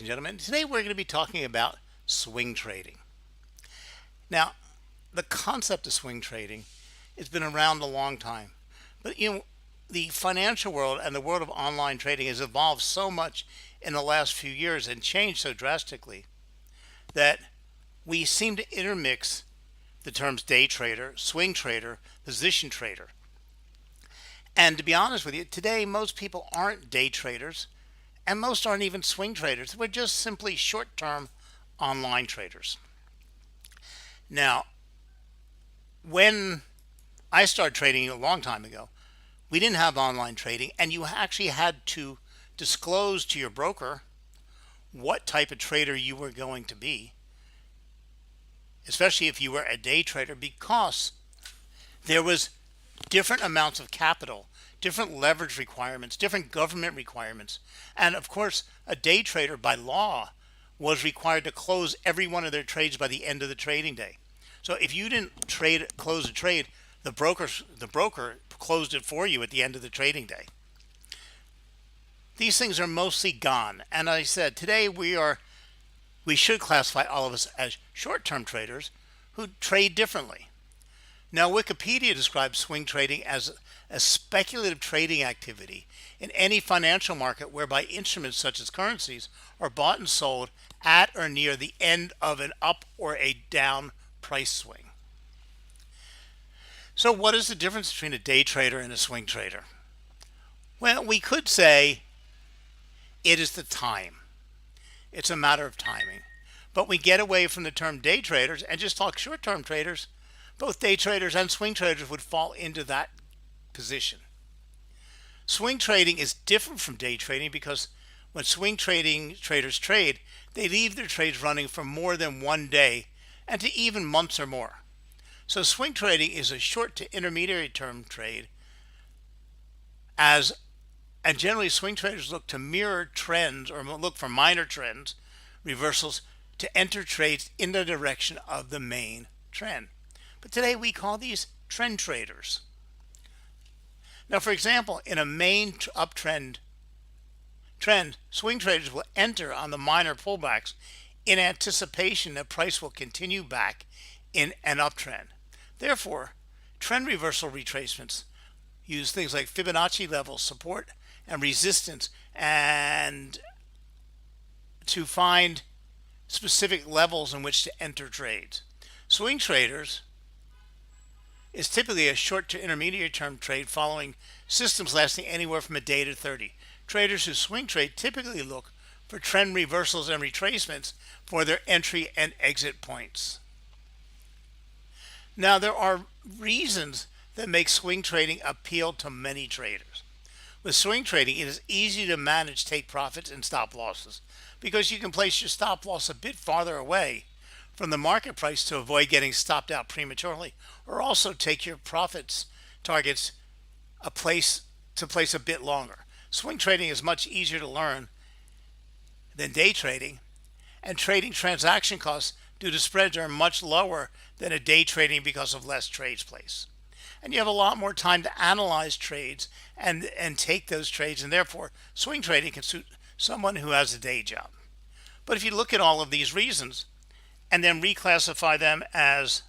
and gentlemen. Today we're going to be talking about swing trading. Now, the concept of swing trading has been around a long time, but the financial world and the world of online trading has evolved so much in the last few years and changed so drastically that we seem to intermix the terms day trader, swing trader, position trader. And to be honest with you, today most people aren't day traders and most aren't even swing traders. We're just simply short-term online traders. Now, when I started trading a long time ago, we didn't have online trading, and you actually had to disclose to your broker what type of trader you were going to be, especially if you were a day trader, because there was different amounts of capital, different leverage requirements, different government requirements. And of course, a day trader by law was required to close every one of their trades by the end of the trading day. So if you didn't close a trade, the broker closed it for you at the end of the trading day. These things are mostly gone. And I said, today we should classify all of us as short-term traders who trade differently. Now, Wikipedia describes swing trading as a speculative trading activity in any financial market whereby instruments such as currencies are bought and sold at or near the end of an up or a down price swing. So what is the difference between a day trader and a swing trader? Well, we could say it is the time. It's a matter of timing. But we get away from the term day traders and just talk short-term traders. Both day traders and swing traders would fall into that position. Swing trading is different from day trading because when swing trading traders trade, they leave their trades running for more than one day and to even months or more. So swing trading is a short to intermediate term trade, and generally swing traders look to mirror trends or look for minor trends, reversals, to enter trades in the direction of the main trend. But today we call these trend traders. Now, for example, in a main uptrend trend, swing traders will enter on the minor pullbacks in anticipation that price will continue back in an uptrend. Therefore, trend reversal retracements use things like Fibonacci levels, support and resistance, and to find specific levels in which to enter trades. Swing traders is typically a short to intermediate term trade following systems lasting anywhere from a day to 30. Traders who swing trade typically look for trend reversals and retracements for their entry and exit points. Now, there are reasons that make swing trading appeal to many traders. With swing trading, it is easy to manage take profits and stop losses because you can place your stop loss a bit farther away from the market price to avoid getting stopped out prematurely, or also take your profits targets a place a bit longer. Swing trading is much easier to learn than day trading, and trading transaction costs due to spreads are much lower than a day trading because of less trades placed. And you have a lot more time to analyze trades and take those trades, and therefore swing trading can suit someone who has a day job. But if you look at all of these reasons and then reclassify them as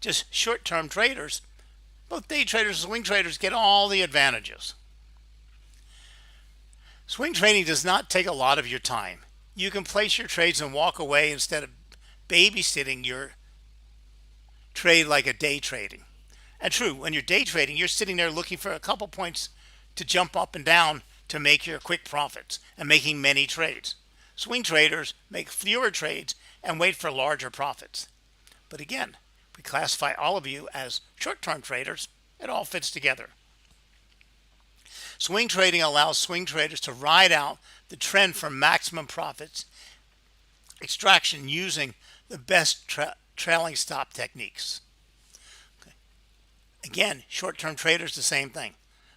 just short-term traders, both day traders and swing traders get all the advantages. Swing trading does not take a lot of your time. You can place your trades and walk away instead of babysitting your trade like a day trading. And true, when you're day trading, you're sitting there looking for a couple points to jump up and down to make your quick profits and making many trades. Swing traders make fewer trades and wait for larger profits. But again, we classify all of you as short-term traders. It all fits together. Swing trading allows swing traders to ride out the trend for maximum profits extraction using the best trailing stop techniques. Okay. Again, short-term traders, the same thing,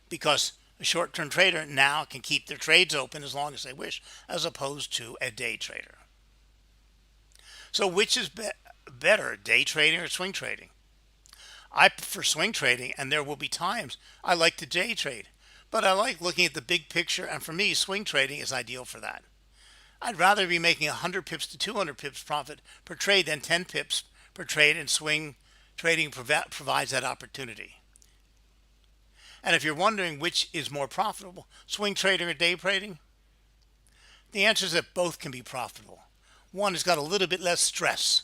because a short-term trader now can keep their trades open as long as they wish, as opposed to a day trader. So which is better, day trading or swing trading? I prefer swing trading, and there will be times I like to day trade. But I like looking at the big picture, and for me, swing trading is ideal for that. I'd rather be making 100 pips to 200 pips profit per trade than 10 pips per trade, and swing trading provides that opportunity. And if you're wondering which is more profitable, swing trading or day trading, the answer is that both can be profitable. One has got a little bit less stress.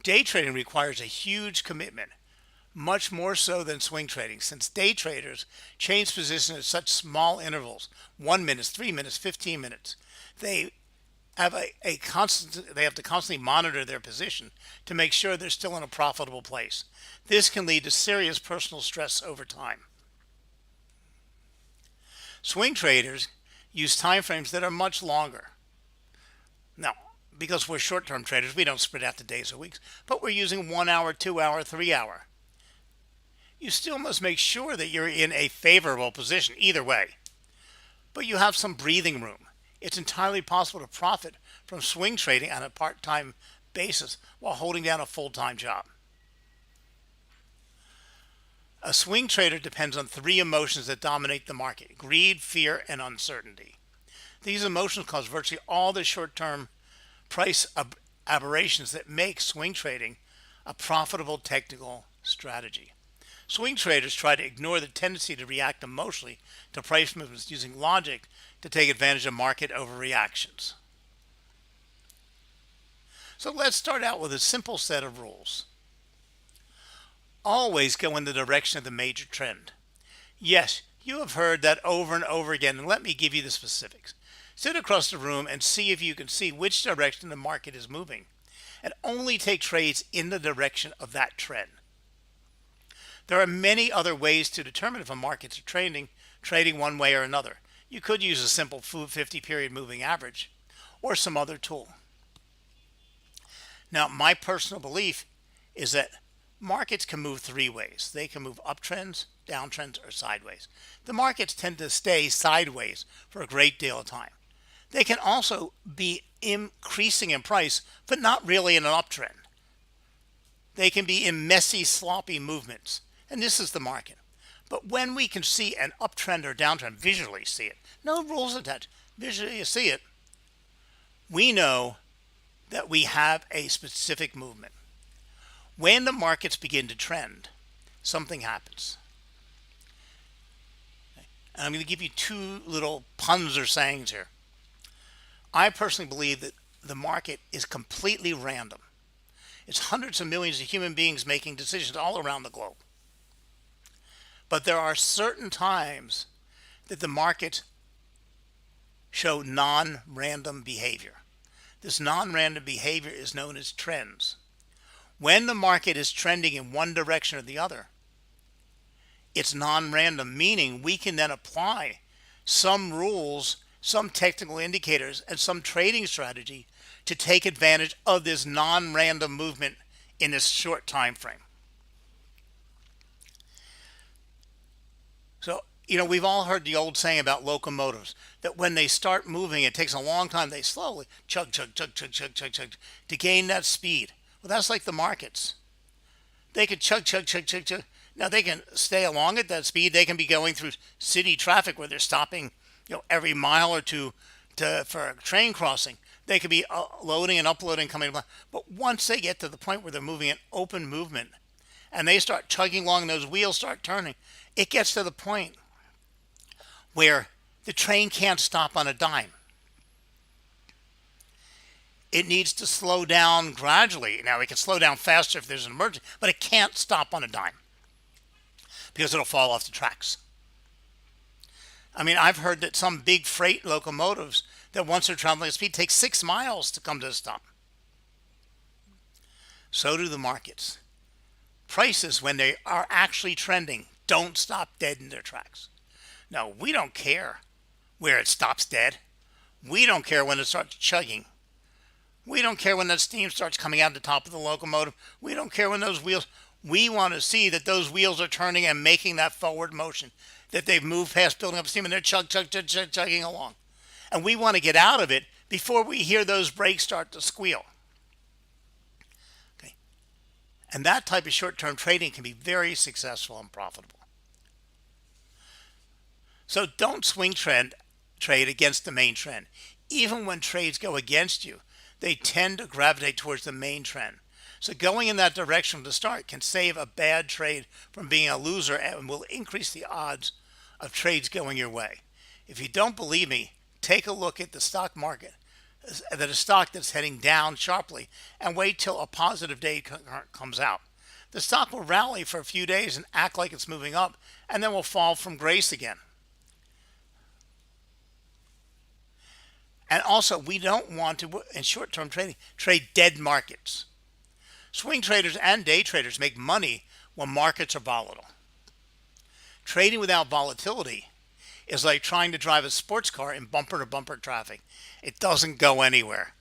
Day trading requires a huge commitment, much more so than swing trading, since day traders change position at such small intervals, 1 minute, 3 minutes, 15 minutes. They have they have to constantly monitor their position to make sure they're still in a profitable place. This can lead to serious personal stress over time. Swing traders use time frames that are much longer. Now, because we're short-term traders, we don't spread out the days or weeks, but we're using 1 hour, 2 hour, 3 hour. You still must make sure that you're in a favorable position either way, but you have some breathing room. It's entirely possible to profit from swing trading on a part-time basis while holding down a full-time job. A swing trader depends on 3 emotions that dominate the market: greed, fear, and uncertainty. These emotions cause virtually all the short-term price aberrations that make swing trading a profitable technical strategy. Swing traders try to ignore the tendency to react emotionally to price movements, using logic to take advantage of market overreactions. So let's start out with a simple set of rules. Always go in the direction of the major trend. Yes, you have heard that over and over again, and let me give you the specifics. Sit across the room and see if you can see which direction the market is moving, and only take trades in the direction of that trend. There are many other ways to determine if a market's trading one way or another. You could use a simple 50 period moving average or some other tool. Now, my personal belief is that markets can move 3 ways. They can move uptrends, downtrends, or sideways. The markets tend to stay sideways for a great deal of time. They can also be increasing in price, but not really in an uptrend. They can be in messy, sloppy movements, and this is the market. But when we can see an uptrend or downtrend, visually see it, no rules attached, visually see it, we know that we have a specific movement. When the markets begin to trend, something happens. And I'm going to give you 2 little puns or sayings here. I personally believe that the market is completely random. It's hundreds of millions of human beings making decisions all around the globe. But there are certain times that the markets show non-random behavior. This non-random behavior is known as trends. When the market is trending in one direction or the other, it's non-random, meaning we can then apply some rules, some technical indicators, and some trading strategy to take advantage of this non-random movement in this short time frame. So, we've all heard the old saying about locomotives, that when they start moving, it takes a long time. They slowly chug, chug, chug, chug, chug, chug, chug to gain that speed. Well, that's like the markets. They could chug, chug, chug, chug, chug. Now, they can stay along at that speed. They can be going through city traffic where they're stopping, every mile or two for a train crossing. They could be loading and uploading, coming. But once they get to the point where they're moving in open movement and they start chugging along, and those wheels start turning, it gets to the point where the train can't stop on a dime. It needs to slow down gradually. Now, it can slow down faster if there's an emergency, but it can't stop on a dime because it'll fall off the tracks. I've heard that some big freight locomotives that once they're traveling at speed take 6 miles to come to a stop. So do the markets. Prices, when they are actually trending, don't stop dead in their tracks. No, we don't care where it stops dead. We don't care when it starts chugging. We don't care when that steam starts coming out the top of the locomotive. We don't care when those wheels. We want to see that those wheels are turning and making that forward motion, that they've moved past building up steam and they're chugging along. And we want to get out of it before we hear those brakes start to squeal. Okay. And that type of short-term trading can be very successful and profitable. So don't trade against the main trend. Even when trades go against you, they tend to gravitate towards the main trend. So going in that direction from the start can save a bad trade from being a loser and will increase the odds of trades going your way. If you don't believe me, take a look at the stock market, at a stock that's heading down sharply, and wait till a positive day comes out. The stock will rally for a few days and act like it's moving up, and then will fall from grace again. And also, we don't want to, in short-term trading, trade dead markets. Swing traders and day traders make money when markets are volatile. Trading without volatility is like trying to drive a sports car in bumper-to-bumper traffic. It doesn't go anywhere.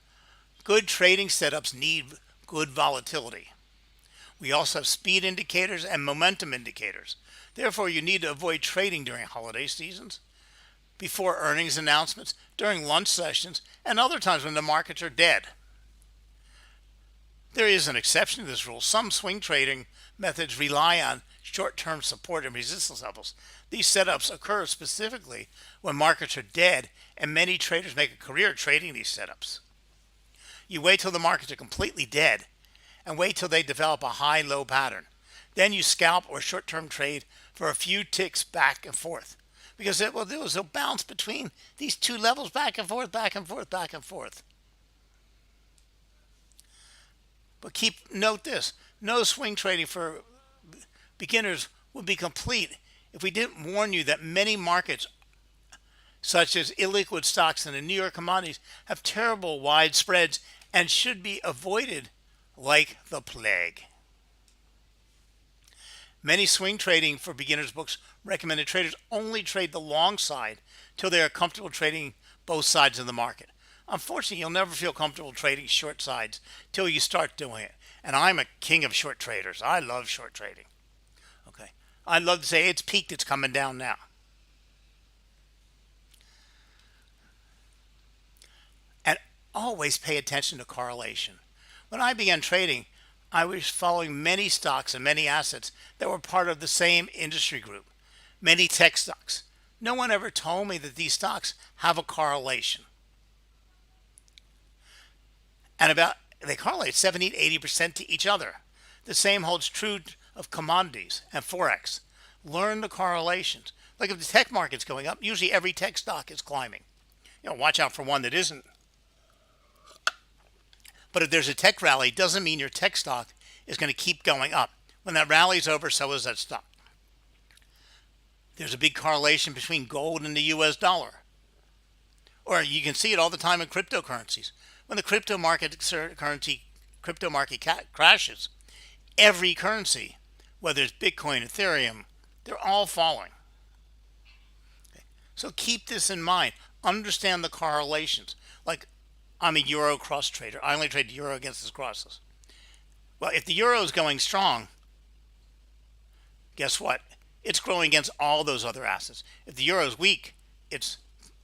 Good trading setups need good volatility. We also have speed indicators and momentum indicators. Therefore, you need to avoid trading during holiday seasons, before earnings announcements, during lunch sessions, and other times when the markets are dead. There is an exception to this rule. Some swing trading methods rely on short-term support and resistance levels. These setups occur specifically when markets are dead, and many traders make a career trading these setups. You wait till the markets are completely dead and wait till they develop a high-low pattern. Then you scalp or short-term trade for a few ticks back and forth. Because what it will do is it'll bounce between these two levels back and forth, back and forth, back and forth. But note this, no swing trading for beginners would be complete if we didn't warn you that many markets, such as illiquid stocks and the New York commodities, have terrible wide spreads and should be avoided like the plague. Many swing trading for beginners books recommend that traders only trade the long side till they are comfortable trading both sides of the market. Unfortunately, you'll never feel comfortable trading short sides till you start doing it. And I'm a king of short traders. I love short trading. Okay. I love to say it's peaked, it's coming down now. And always pay attention to correlation. When I began trading, I was following many stocks and many assets that were part of the same industry group, many tech stocks. No one ever told me that these stocks have a correlation. And they correlate 70 to 80% to each other. The same holds true of commodities and forex. Learn the correlations. Like if the tech market's going up, usually every tech stock is climbing. Watch out for one that isn't. But if there's a tech rally, it doesn't mean your tech stock is going to keep going up. When that rally's over, so is that stock. There's a big correlation between gold and the US dollar. Or you can see it all the time in cryptocurrencies. When the crypto market crashes, every currency, whether it's Bitcoin, Ethereum, they're all falling. Okay. So keep this in mind. Understand the correlations. Like, I'm a euro cross trader. I only trade euro against the crosses. Well, if the euro is going strong, guess what? It's growing against all those other assets. If the euro is weak, it's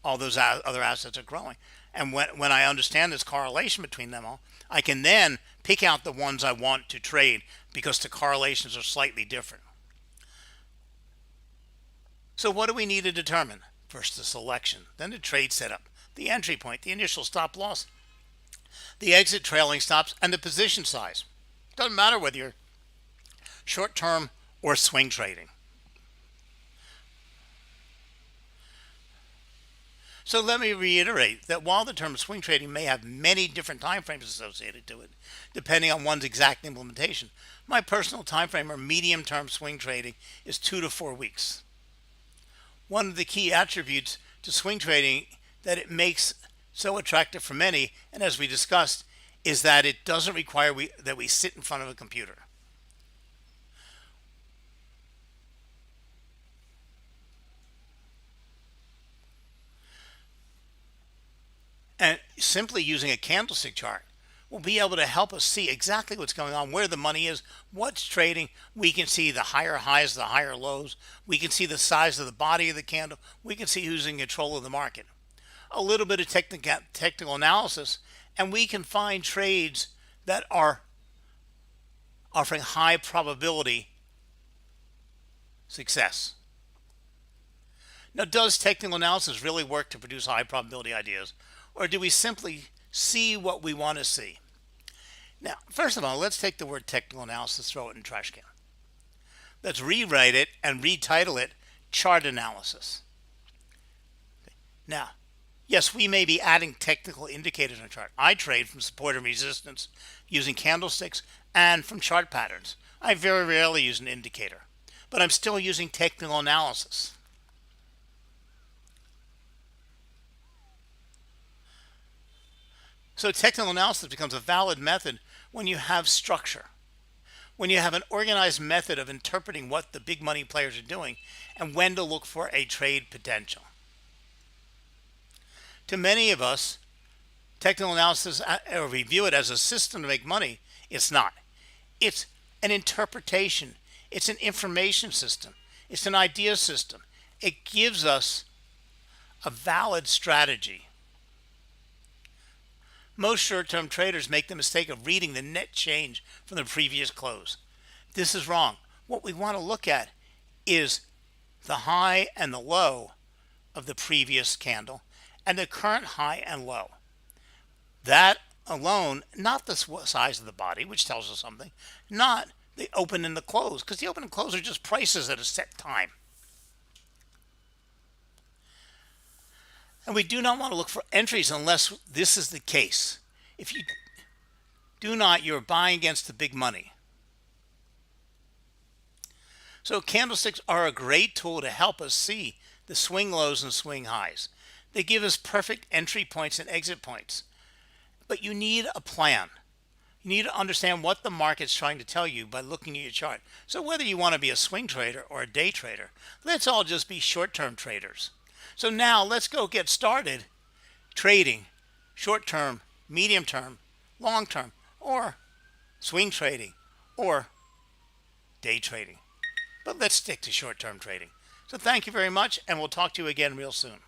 all those other assets are growing. And when I understand this correlation between them all, I can then pick out the ones I want to trade because the correlations are slightly different. So what do we need to determine? First, the selection, then the trade setup, the entry point, the initial stop loss, the exit trailing stops, and the position size. Doesn't matter whether you're short-term or swing trading. So let me reiterate that while the term swing trading may have many different time frames associated to it, depending on one's exact implementation, my personal time frame or medium-term swing trading is 2 to 4 weeks. One of the key attributes to swing trading that it makes so attractive for many, and as we discussed, is that it doesn't require that we sit in front of a computer. And simply using a candlestick chart will be able to help us see exactly what's going on, where the money is, what's trading. We can see the higher highs, the higher lows. We can see the size of the body of the candle. We can see who's in control of the market. A little bit of technical analysis, and we can find trades that are offering high probability success. Now, does technical analysis really work to produce high probability ideas, or do we simply see what we want to see? Now, first of all, let's take the word technical analysis, throw it in the trash can. Let's rewrite it and retitle it chart analysis. Now, yes, we may be adding technical indicators on a chart. I trade from support and resistance using candlesticks and from chart patterns. I very rarely use an indicator, but I'm still using technical analysis. So technical analysis becomes a valid method when you have structure, when you have an organized method of interpreting what the big money players are doing and when to look for a trade potential. To many of us, technical analysis, or we view it as a system to make money. It's not. It's an interpretation. It's an information system. It's an idea system. It gives us a valid strategy. Most short-term traders make the mistake of reading the net change from the previous close. This is wrong. What we want to look at is the high and the low of the previous candle and the current high and low. That alone, not the size of the body, which tells us something, not the open and the close, because the open and close are just prices at a set time. And we do not want to look for entries unless this is the case. If you do not, you're buying against the big money. So candlesticks are a great tool to help us see the swing lows and swing highs. They give us perfect entry points and exit points. But you need a plan. You need to understand what the market's trying to tell you by looking at your chart. So whether you want to be a swing trader or a day trader, let's all just be short-term traders. So now let's go get started trading short-term, medium-term, long-term, or swing trading, or day trading. But let's stick to short-term trading. So thank you very much, and we'll talk to you again real soon.